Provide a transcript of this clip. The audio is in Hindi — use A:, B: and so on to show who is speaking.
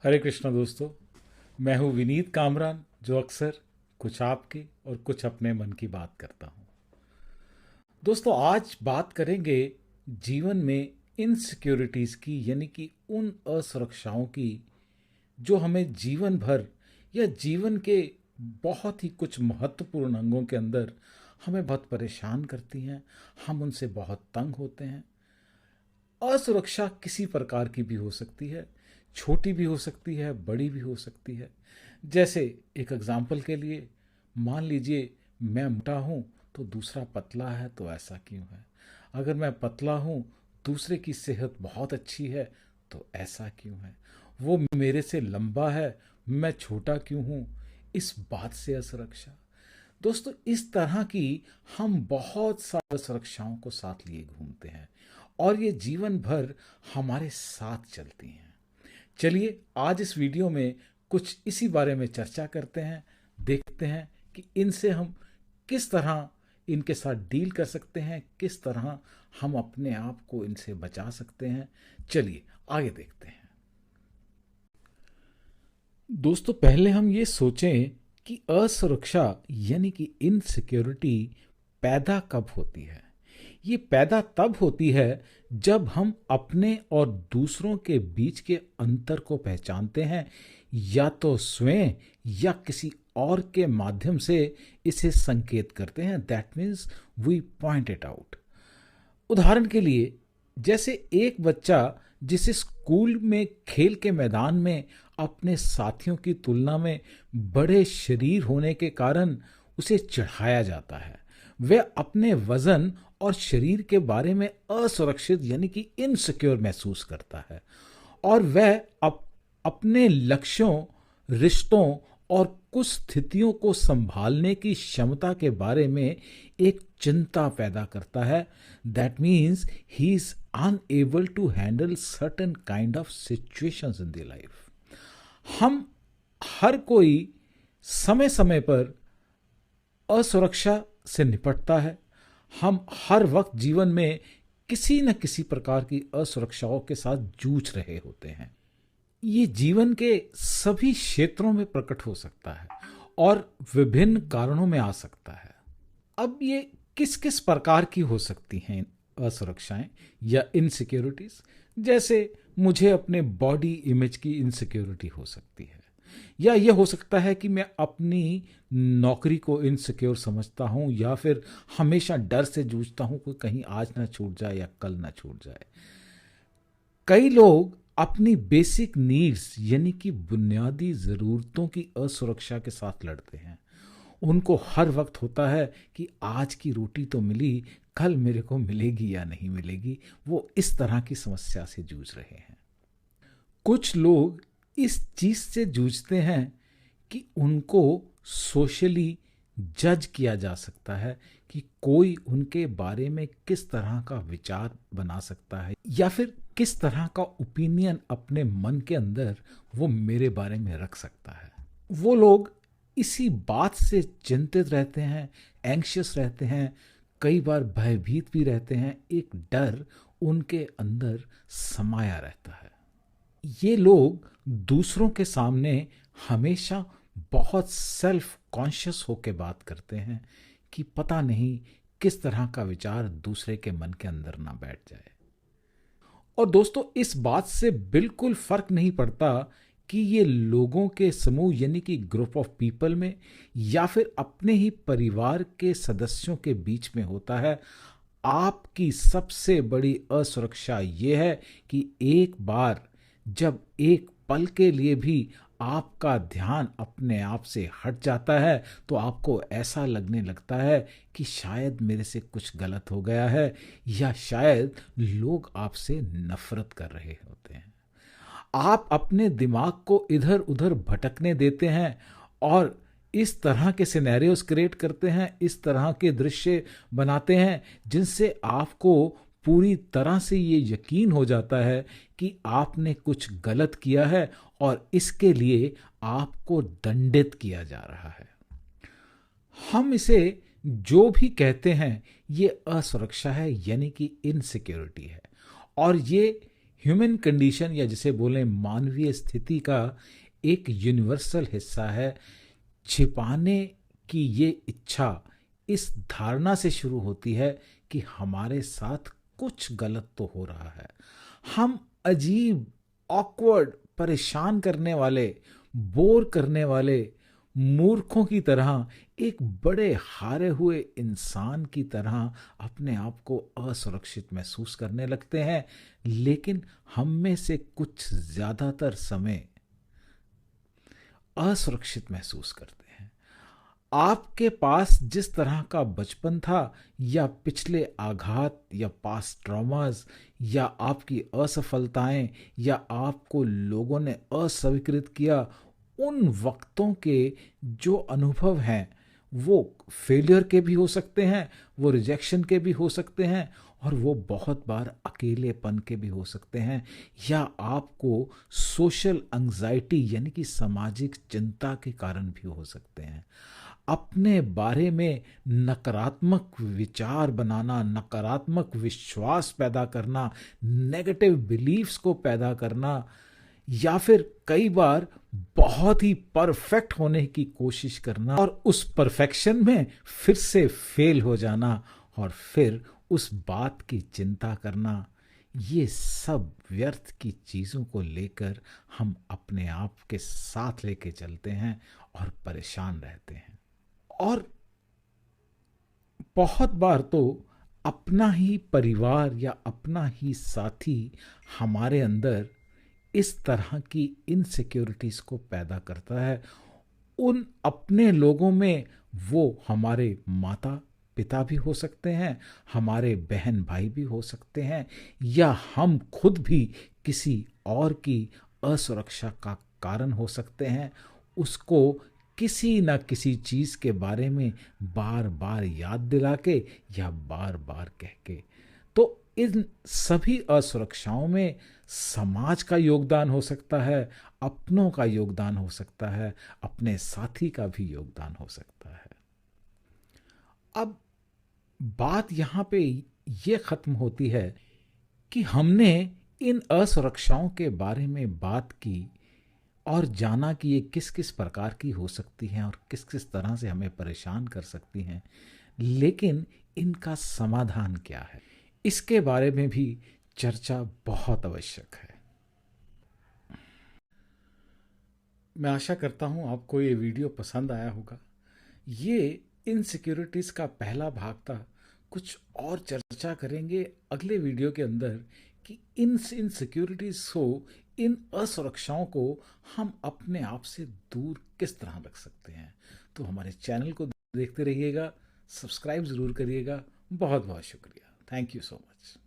A: हरे कृष्णा दोस्तों। मैं हूँ विनीत कामरान, जो अक्सर कुछ आपके और कुछ अपने मन की बात करता हूँ। दोस्तों, आज बात करेंगे जीवन में इनसिक्योरिटीज़ की, यानी कि उन असुरक्षाओं की जो हमें जीवन भर या जीवन के बहुत ही कुछ महत्वपूर्ण अंगों के अंदर हमें बहुत परेशान करती हैं। हम उनसे बहुत तंग होते हैं। असुरक्षा किसी प्रकार की भी हो सकती है, छोटी भी हो सकती है, बड़ी भी हो सकती है। जैसे एक एग्जाम्पल के लिए मान लीजिए मैं मोटा हूँ तो दूसरा पतला है, तो ऐसा क्यों है? अगर मैं पतला हूँ, दूसरे की सेहत बहुत अच्छी है, तो ऐसा क्यों है? वो मेरे से लंबा है, मैं छोटा क्यों हूँ? इस बात से असुरक्षा। दोस्तों, इस तरह की हम बहुत सारी सुरक्षाओं को साथ लिए घूमते हैं और ये जीवन भर हमारे साथ चलती हैं। चलिए आज इस वीडियो में कुछ इसी बारे में चर्चा करते हैं। देखते हैं कि इनसे हम किस तरह इनके साथ डील कर सकते हैं, किस तरह हम अपने आप को इनसे बचा सकते हैं। चलिए आगे देखते हैं। दोस्तों, पहले हम ये सोचें कि असुरक्षा यानी कि इनसिक्योरिटी पैदा कब होती है। ये पैदा तब होती है जब हम अपने और दूसरों के बीच के अंतर को पहचानते हैं, या तो स्वयं या किसी और के माध्यम से इसे संकेत करते हैं। That means we point it out. उदाहरण के लिए, जैसे एक बच्चा जिसे स्कूल में खेल के मैदान में अपने साथियों की तुलना में बड़े शरीर होने के कारण उसे चिढ़ाया जाता है, वह अपने वजन और शरीर के बारे में असुरक्षित यानी कि इनसिक्योर महसूस करता है, और वह अपने लक्ष्यों, रिश्तों और कुछ स्थितियों को संभालने की क्षमता के बारे में एक चिंता पैदा करता है। That means he is unable to handle certain kind of situations in the life. हम हर कोई समय समय पर असुरक्षा से निपटता है। हम हर वक्त जीवन में किसी न किसी प्रकार की असुरक्षाओं के साथ जूझ रहे होते हैं। ये जीवन के सभी क्षेत्रों में प्रकट हो सकता है और विभिन्न कारणों में आ सकता है। अब ये किस किस प्रकार की हो सकती हैं असुरक्षाएं या इनसिक्योरिटीज? जैसे मुझे अपने बॉडी इमेज की इनसिक्योरिटी हो सकती है, या ये हो सकता है कि मैं अपनी नौकरी को इनसिक्योर समझता हूं, या फिर हमेशा डर से जूझता हूं कि कहीं आज ना छूट जाए या कल ना छूट जाए। कई लोग अपनी बेसिक नीड्स यानी कि बुनियादी ज़रूरतों की असुरक्षा के साथ लड़ते हैं। उनको हर वक्त होता है कि आज की रोटी तो मिली, कल मेरे को मिलेगी या नहीं मिलेगी। वो इस तरह की समस्या से जूझ रहे हैं। कुछ लोग इस चीज़ से जूझते हैं कि उनको सोशली जज किया जा सकता है, कि कोई उनके बारे में किस तरह का विचार बना सकता है, या फिर किस तरह का ओपिनियन अपने मन के अंदर वो मेरे बारे में रख सकता है। वो लोग इसी बात से चिंतित रहते हैं, एंग्शियस रहते हैं, कई बार भयभीत भी रहते हैं। एक डर उनके अंदर समाया रहता है। ये लोग दूसरों के सामने हमेशा बहुत सेल्फ कॉन्शियस होकर बात करते हैं कि पता नहीं किस तरह का विचार दूसरे के मन के अंदर ना बैठ जाए। और दोस्तों, इस बात से बिल्कुल फर्क नहीं पड़ता कि ये लोगों के समूह यानी कि ग्रुप ऑफ पीपल में या फिर अपने ही परिवार के सदस्यों के बीच में होता है। आपकी सबसे बड़ी असुरक्षा ये है कि एक बार जब एक पल के लिए भी आपका ध्यान अपने आप से हट जाता है, तो आपको ऐसा लगने लगता है कि शायद मेरे से कुछ गलत हो गया है, या शायद लोग आपसे नफरत कर रहे होते हैं। आप अपने दिमाग को इधर उधर भटकने देते हैं और इस तरह के सिनेरियोस क्रिएट करते हैं, इस तरह के दृश्य बनाते हैं जिनसे आपको पूरी तरह से ये यकीन हो जाता है कि आपने कुछ गलत किया है और इसके लिए आपको दंडित किया जा रहा है। हम इसे जो भी कहते हैं, ये असुरक्षा है यानी कि इनसिक्योरिटी है, और ये ह्यूमन कंडीशन या जिसे बोलें मानवीय स्थिति का एक यूनिवर्सल हिस्सा है। छिपाने की ये इच्छा इस धारणा से शुरू होती है कि हमारे साथ कुछ गलत तो हो रहा है। हम अजीब, ऑकवर्ड, परेशान करने वाले, बोर करने वाले मूर्खों की तरह, एक बड़े हारे हुए इंसान की तरह अपने आप को असुरक्षित महसूस करने लगते हैं। लेकिन हम में से कुछ ज्यादातर समय असुरक्षित महसूस करते हैं। आपके पास जिस तरह का बचपन था, या पिछले आघात या पास्ट ट्रॉमास, या आपकी असफलताएं, या आपको लोगों ने अस्वीकृत किया, उन वक्तों के जो अनुभव हैं वो फेलियर के भी हो सकते हैं, वो रिजेक्शन के भी हो सकते हैं, और वो बहुत बार अकेलेपन के भी हो सकते हैं, या आपको सोशल एंजाइटी यानी कि सामाजिक चिंता के कारण भी हो सकते हैं। अपने बारे में नकारात्मक विचार बनाना, नकारात्मक विश्वास पैदा करना, नेगेटिव बिलीफ्स को पैदा करना, या फिर कई बार बहुत ही परफेक्ट होने की कोशिश करना और उस परफेक्शन में फिर से फेल हो जाना, और फिर उस बात की चिंता करना, ये सब व्यर्थ की चीज़ों को लेकर हम अपने आप के साथ लेके चलते हैं और परेशान रहते हैं। और बहुत बार तो अपना ही परिवार या अपना ही साथी हमारे अंदर इस तरह की इनसिक्योरिटीज को पैदा करता है। उन अपने लोगों में वो हमारे माता पिता भी हो सकते हैं, हमारे बहन भाई भी हो सकते हैं, या हम खुद भी किसी और की असुरक्षा का कारण हो सकते हैं। उसको किसी न किसी चीज़ के बारे में बार बार याद दिला के या बार बार कह के। तो इन सभी असुरक्षाओं में समाज का योगदान हो सकता है, अपनों का योगदान हो सकता है, अपने साथी का भी योगदान हो सकता है। अब बात यहाँ पे ये ख़त्म होती है कि हमने इन असुरक्षाओं के बारे में बात की और जाना कि ये किस किस प्रकार की हो सकती हैं और किस किस तरह से हमें परेशान कर सकती हैं। लेकिन इनका समाधान क्या है, इसके बारे में भी चर्चा बहुत आवश्यक है। मैं आशा करता हूँ आपको ये वीडियो पसंद आया होगा। ये इनसिक्योरिटीज़ का पहला भाग था। कुछ और चर्चा करेंगे अगले वीडियो के अंदर कि इन इनसिक्योरिटीज़ को, इन असुरक्षाओं को हम अपने आप से दूर किस तरह रख सकते हैं। तो हमारे चैनल को देखते रहिएगा, सब्सक्राइब ज़रूर करिएगा। बहुत बहुत शुक्रिया। Thank you so much.